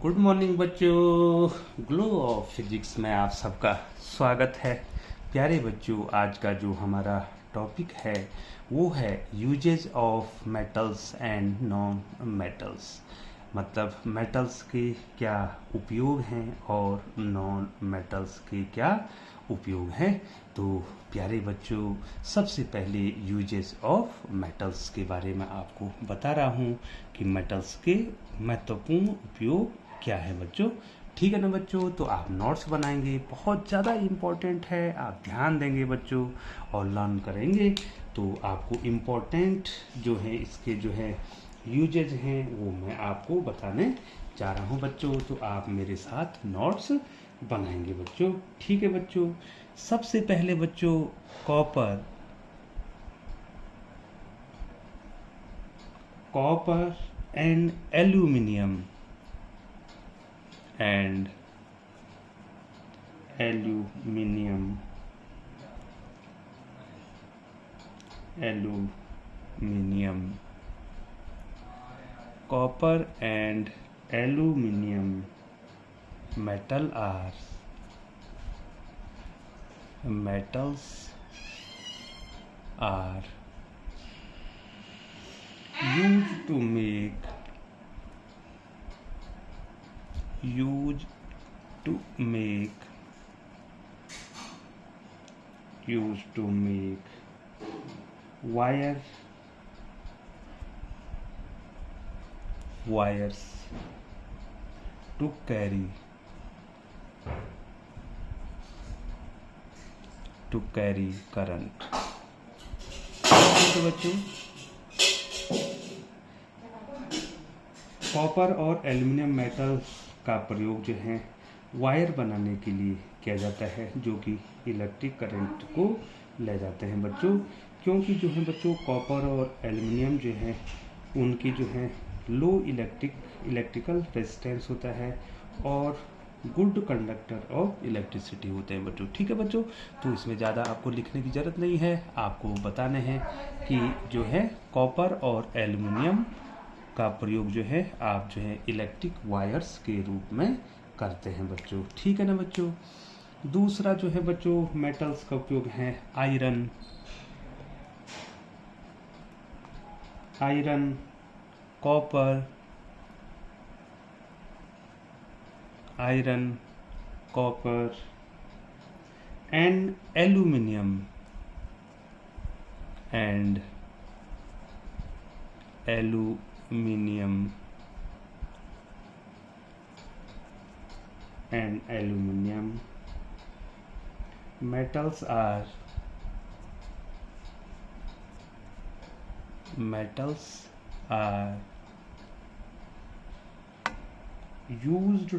Good morning बच्चों। Glow of physics में आप सबका स्वागत है। प्यारे बच्चों, आज का जो हमारा टॉपिक है वो है usages of metals and non metals. मतलब मेटल्स के क्या उपयोग हैं और नॉन मेटल्स के क्या उपयोग हैं। तो प्यारे बच्चों, सबसे पहले यूजेस ऑफ मेटल्स के बारे में आपको बता रहा हूँ कि मेटल्स के महत्वपूर्ण उपयोग क्या है बच्चों। ठीक है ना बच्चों, तो आप नोट्स बनाएंगे, बहुत ज़्यादा इम्पोर्टेंट है, आप ध्यान देंगे बच्चों और लर्न करेंगे तो आपको इम्पोर्टेंट जो है इसके जो है यूजेज हैं वो मैं आपको बताने जा रहा हूँ बच्चों। तो आप मेरे साथ नोट्स बनाएंगे बच्चों। ठीक है बच्चों, सबसे पहले बच्चों copper and aluminium and aluminium copper and aluminium metals are used to make wires to carry current। तो बच्चों, कॉपर और एल्युमिनियम मेटल का प्रयोग जो है वायर बनाने के लिए किया जाता है, जो कि इलेक्ट्रिक करंट को ले जाते हैं बच्चों। क्योंकि जो है बच्चों कॉपर और एल्युमिनियम जो है उनकी जो है लो इलेक्ट्रिकल रेजिस्टेंस होता है और गुड कंडक्टर ऑफ इलेक्ट्रिसिटी होते हैं बच्चों। ठीक है बच्चों, तो इसमें ज़्यादा आपको लिखने की ज़रूरत नहीं है, आपको बताने हैं कि जो है कॉपर और एल्युमिनियम का प्रयोग जो है आप जो है इलेक्ट्रिक वायर्स के रूप में करते हैं बच्चों। ठीक है ना बच्चों। दूसरा जो है बच्चों मेटल्स का उपयोग है iron, copper and aluminium metals are used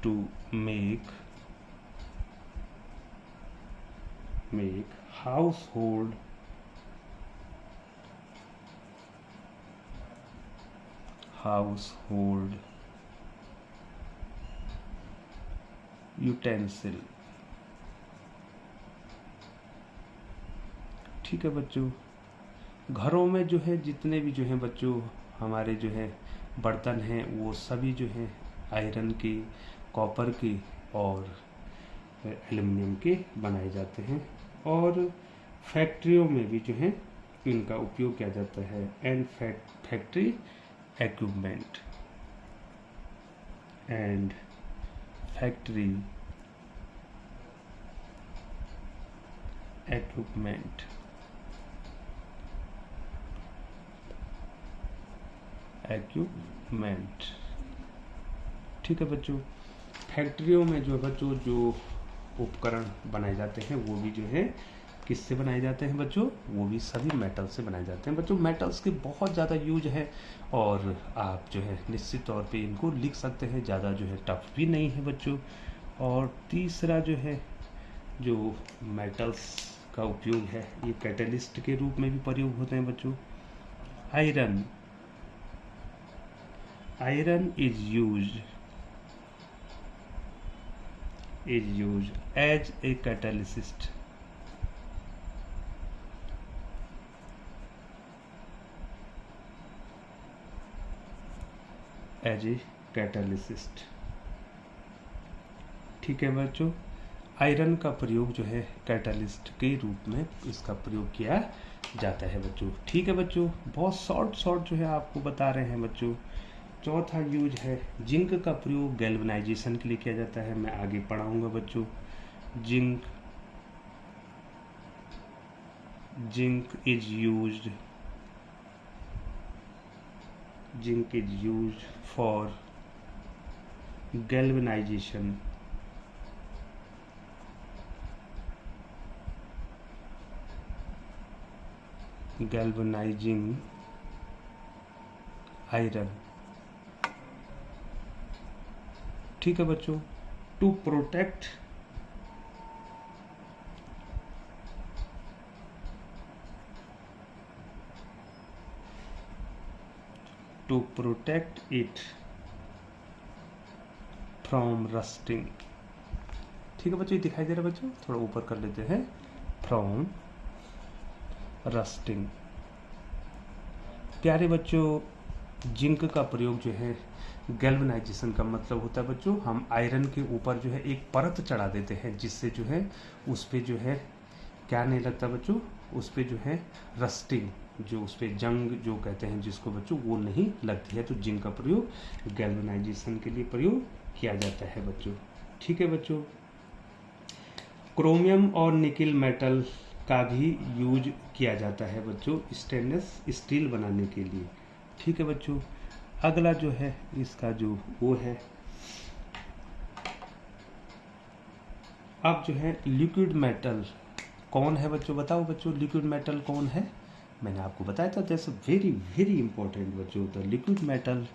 to make household utensil। ठीक है बच्चों, घरों में जो है जितने भी जो है बच्चों हमारे जो है बर्तन हैं वो सभी जो है आयरन के, कॉपर के और एल्युमिनियम के बनाए जाते हैं। और फैक्ट्रियों में भी जो है इनका उपयोग किया जाता है एंड फैक्ट्री इक्विपमेंट ठीक है बच्चों, फैक्ट्रियों में जो बच्चों जो उपकरण बनाए जाते हैं वो भी जो है किससे बनाए जाते हैं बच्चों, वो भी सभी मेटल से बनाए जाते हैं बच्चों। मेटल्स के बहुत ज़्यादा यूज है और आप जो है निश्चित तौर पे इनको लिख सकते हैं, ज़्यादा जो है टफ भी नहीं है बच्चों। और तीसरा जो है जो मेटल्स का उपयोग है ये कैटलिस्ट के रूप में भी प्रयोग होते हैं बच्चों। Iron is used as a catalyst as a catalyst. ठीक है बच्चों, आयरन का प्रयोग जो है कैटालिस्ट के रूप में इसका प्रयोग किया जाता है बच्चों। ठीक है बच्चों, बहुत शॉर्ट जो है आपको बता रहे हैं बच्चों। चौथा यूज है जिंक का प्रयोग गैल्वेनाइजेशन के लिए किया जाता है। मैं आगे पढ़ाऊंगा बच्चों। Zinc is used for galvanization galvanizing iron. ठीक है बच्चों, to protect it from rusting. ठीक है बच्चों, ये दिखाई दे रहा है बच्चों, थोड़ा ऊपर कर लेते हैं। From rusting. प्यारे बच्चों, जिंक का प्रयोग जो है गैल्वेनाइजेशन का मतलब होता है बच्चों, हम आयरन के ऊपर जो है एक परत चढ़ा देते हैं, जिससे जो है उस पर जो है क्या नहीं लगता बच्चों, उस पर जो है रस्टिंग, जो उस पर जंग जो कहते हैं जिसको बच्चों, वो नहीं लगती है। तो जिंक का प्रयोग गैल्वेनाइजेशन के लिए प्रयोग किया जाता है बच्चों। ठीक है बच्चों, क्रोमियम और निकिल मेटल का भी यूज किया जाता है बच्चों स्टेनलेस स्टील बनाने के लिए। ठीक है बच्चों, अगला जो है इसका जो वो है, अब जो है लिक्विड मेटल कौन है बच्चों, बताओ बच्चों लिक्विड मेटल कौन है। मैंने आपको बताया था, दैट्स वेरी वेरी इंपॉर्टेंट बच्चों। द लिक्विड मेटल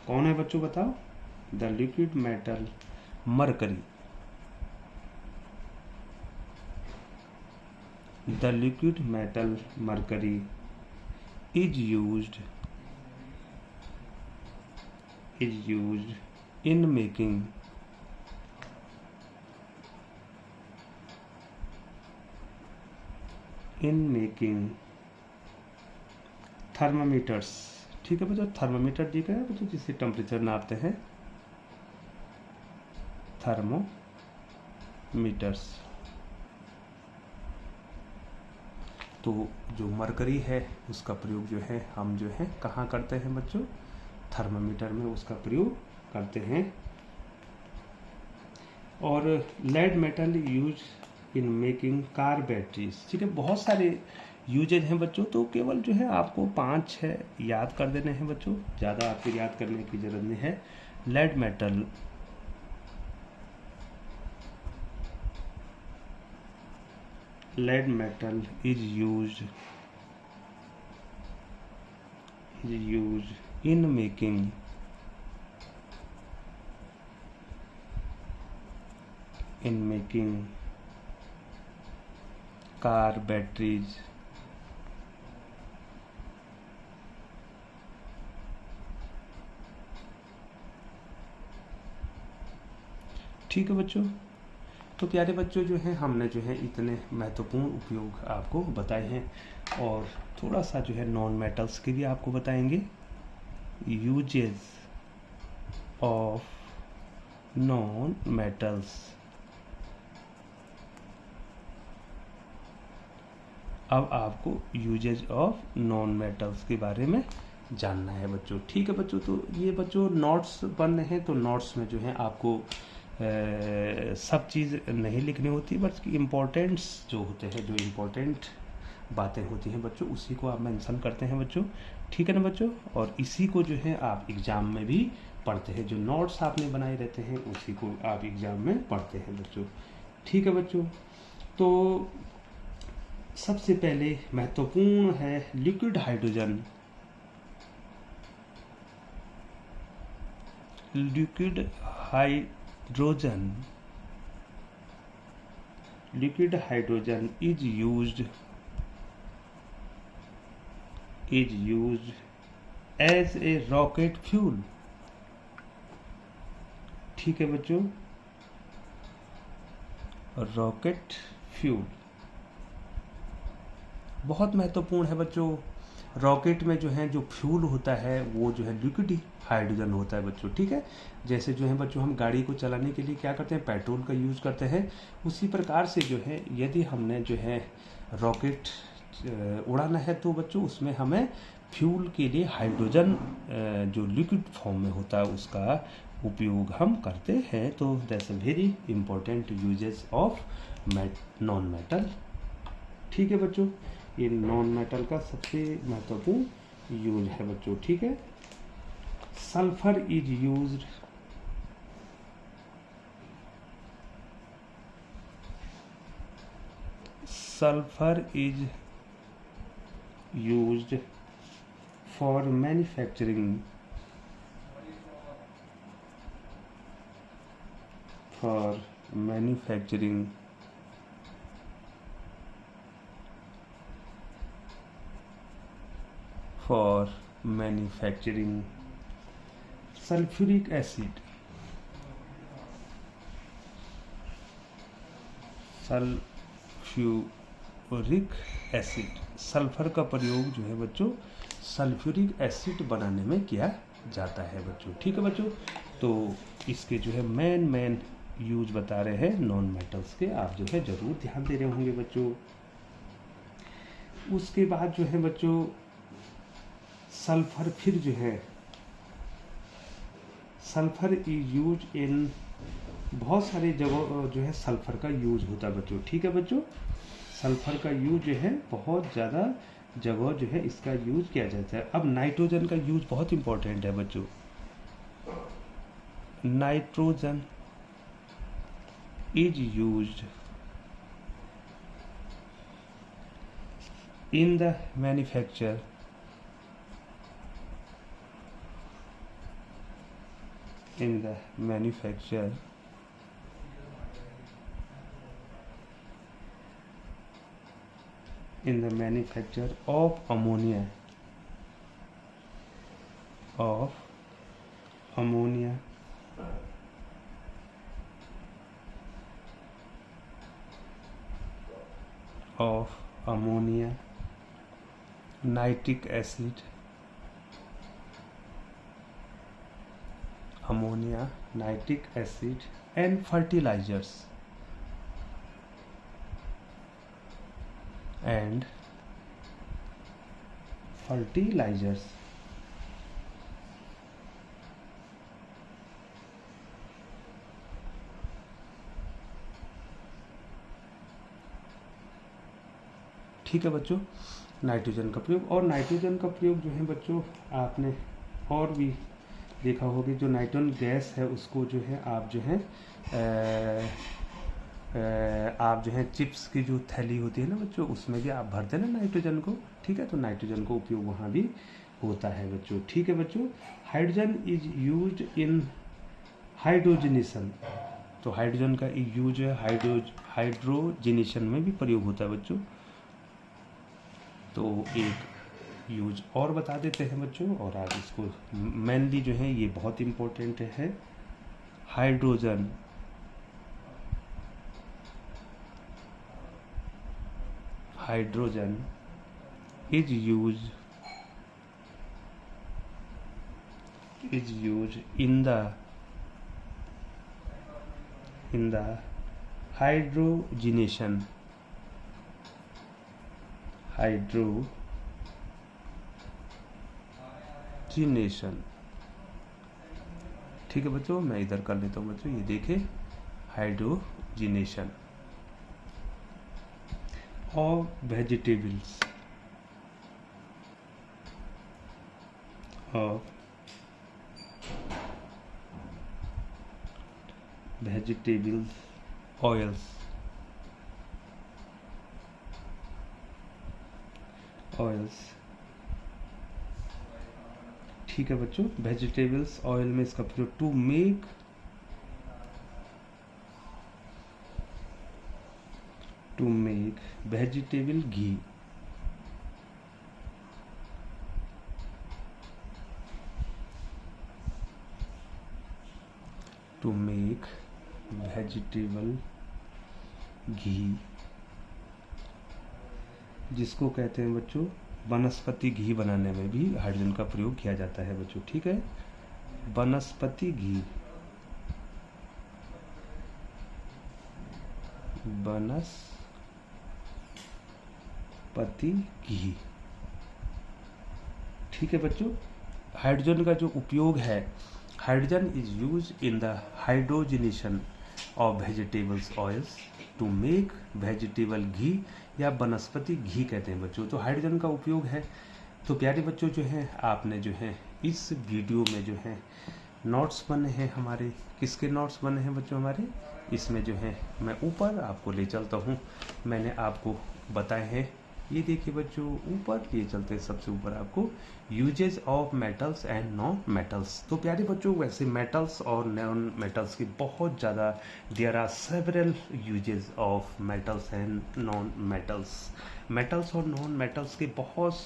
कौन है बच्चों, बताओ। The liquid metal mercury. The liquid metal mercury is used in making thermometers. ठीक है बच्चों, थर्मामीटर दी गया है बच्चों, जिससे टेम्परेचर नापते हैं, थर्मोमीटर्स। तो जो मरकरी है उसका प्रयोग जो है हम जो है कहाँ करते हैं बच्चों, थर्मामीटर में उसका प्रयोग करते हैं। और lead metal use in making car batteries. ठीक है, बहुत सारे यूजेज हैं बच्चों, तो केवल जो है आपको 5-6 याद कर देने हैं बच्चों, ज़्यादा आपको याद करने की जरूरत नहीं है। Lead metal is used in making car batteries। ठीक है बच्चों, तो प्यारे बच्चों जो है हमने जो है इतने महत्वपूर्ण उपयोग आपको बताए हैं, और थोड़ा सा जो है नॉन मेटल्स के भी आपको बताएंगे। Uses of non metals. अब आपको यूजेज ऑफ नॉन मेटल्स के बारे में जानना है बच्चों। ठीक है बच्चों, तो ये बच्चों नोट्स बन रहे हैं, तो नोट्स में जो है आपको सब चीज़ नहीं लिखनी होती, बट इम्पोर्टेंट्स जो होते हैं, जो इम्पोर्टेंट बातें होती हैं बच्चों, उसी को आप मेंशन करते हैं बच्चों। ठीक है ना बच्चों, और इसी को जो है आप एग्ज़ाम में भी पढ़ते हैं, जो नोट्स आपने बनाए रहते हैं उसी को आप एग्ज़ाम में पढ़ते हैं बच्चों। ठीक है बच्चों, तो सबसे पहले महत्वपूर्ण है liquid hydrogen. Liquid hydrogen is used as a rocket fuel. ठीक है बच्चों, रॉकेट फ्यूल बहुत महत्वपूर्ण है बच्चों। रॉकेट में जो है जो फ्यूल होता है वो जो है लिक्विड हाइड्रोजन होता है बच्चों, ठीक है। जैसे जो है बच्चों हम गाड़ी को चलाने के लिए क्या करते हैं, पेट्रोल का यूज़ करते हैं, उसी प्रकार से जो है यदि हमने जो है रॉकेट उड़ाना है तो बच्चों उसमें हमें फ्यूल के लिए हाइड्रोजन जो लिक्विड फॉर्म में होता है उसका उपयोग हम करते हैं। तो that's a very important uses of non metal, ठीक है बच्चों। ये नॉन मेटल का सबसे महत्वपूर्ण यूज है बच्चों, ठीक है। Sulphur is used sulfur is used for manufacturing for manufacturing sulfuric acid, sulphuric acid. Sulphur का प्रयोग जो है बच्चों सल्फ्यूरिक एसिड बनाने में किया जाता है बच्चों, ठीक है बच्चों। तो इसके जो है मेन यूज बता रहे हैं नॉन मेटल्स के, आप जो है जरूर ध्यान दे रहे होंगे बच्चों। उसके बाद जो है बच्चों सल्फर फिर जो है सल्फर इज यूज इन, बहुत सारी जगह जो है सल्फर का यूज होता है बच्चों, ठीक है बच्चों। सल्फर का यूज जो है बहुत ज़्यादा जगह जो है इसका यूज किया जाता है। अब नाइट्रोजन का यूज बहुत इंपॉर्टेंट है बच्चों। Nitrogen is used in the manufacture in the manufacture of ammonia nitric acid, and fertilizers ठीक है बच्चों। नाइट्रोजन का प्रयोग, और नाइट्रोजन का प्रयोग जो है बच्चों आपने और भी देखा होगा, जो नाइट्रोजन गैस है उसको जो है आप जो है चिप्स की जो थैली होती है ना बच्चों उसमें भी आप भरते हैं ना नाइट्रोजन को, ठीक है। तो नाइट्रोजन का उपयोग वहाँ भी होता है बच्चों, ठीक है बच्चों। Hydrogen is used in hydrogenation, तो हाइड्रोजन का यूज है हाइड्रोजनेशन में भी प्रयोग होता है बच्चों। तो एक यूज और बता देते हैं बच्चों, और आज इसको मेनली जो है ये बहुत इम्पोर्टेंट है। Hydrogen is use in the hydrogenation ठीक है बच्चों। मैं इधर कर लेता हूँ बच्चों, ये देखें हाइड्रोजनेशन ऑफ वेजिटेबल्स ऑयल्स ठीक है बच्चों। वेजिटेबल्स ऑयल में इसका प्रयोग to make vegetable ghee, to make vegetable ghee जिसको कहते हैं बच्चों वनस्पति घी बनाने में भी हाइड्रोजन का प्रयोग किया जाता है बच्चों। ठीक है, वनस्पति घी, वनस्पति घी। ठीक है बच्चों, हाइड्रोजन का जो उपयोग है, hydrogen is use in the hydrogenation of vegetables oils to make vegetable ghee या वनस्पति घी कहते हैं बच्चों। तो हाइड्रोजन का उपयोग है। तो प्यारे बच्चों जो है आपने जो है इस वीडियो में जो है नोट्स बने हैं हमारे। किसके नोट्स बने हैं बच्चों हमारे? इसमें जो है मैं ऊपर आपको ले चलता हूँ, मैंने आपको बताए हैं। ये देखिए बच्चों, ऊपर ये चलते हैं, सबसे ऊपर आपको usages of metals and non metals. तो प्यारे बच्चों वैसे मेटल्स और नॉन मेटल्स की बहुत ज़्यादा, there are several usages of metals and non metals. Metals और नॉन मेटल्स के बहुत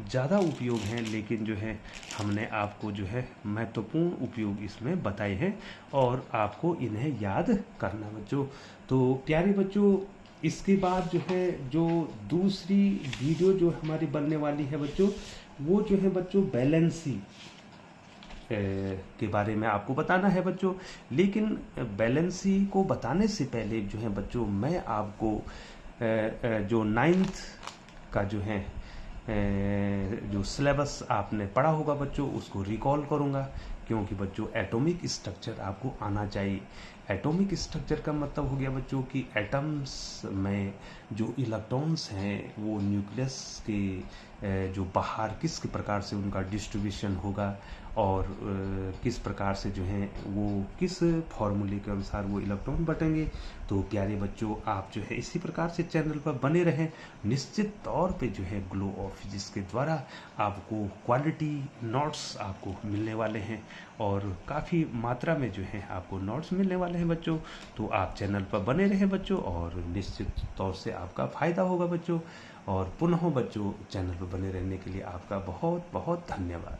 ज़्यादा उपयोग हैं, लेकिन जो है हमने आपको जो है महत्वपूर्ण उपयोग इसमें बताए हैं और आपको इन्हें याद करना बच्चों। तो प्यारे बच्चों इसके बाद जो है जो दूसरी वीडियो जो हमारी बनने वाली है बच्चों, वो जो है बच्चों बैलेंसी के बारे में आपको बताना है बच्चों। लेकिन बैलेंसी को बताने से पहले जो है बच्चों मैं आपको जो 9th का जो है जो सिलेबस आपने पढ़ा होगा बच्चों उसको रिकॉल करूँगा, क्योंकि बच्चों एटॉमिक स्ट्रक्चर आपको आना चाहिए। एटॉमिक स्ट्रक्चर का मतलब हो गया बच्चों कि एटम्स में जो इलेक्ट्रॉन्स हैं वो न्यूक्लियस के जो बाहर किस प्रकार से उनका डिस्ट्रीब्यूशन होगा और किस प्रकार से जो है वो किस फॉर्मूले के अनुसार वो इलेक्ट्रॉन बटेंगे। तो प्यारे बच्चों आप जो है इसी प्रकार से चैनल पर बने रहें। निश्चित तौर पे जो है ग्लो ऑफ फिजिक्स के द्वारा आपको क्वालिटी नोट्स आपको मिलने वाले हैं और काफ़ी मात्रा में जो है आपको नोट्स मिलने वाले हैं बच्चों। तो आप चैनल पर बने रहें बच्चों और निश्चित तौर से आपका फ़ायदा होगा बच्चों। और पुनः बच्चों चैनल पर बने रहने के लिए आपका बहुत बहुत धन्यवाद।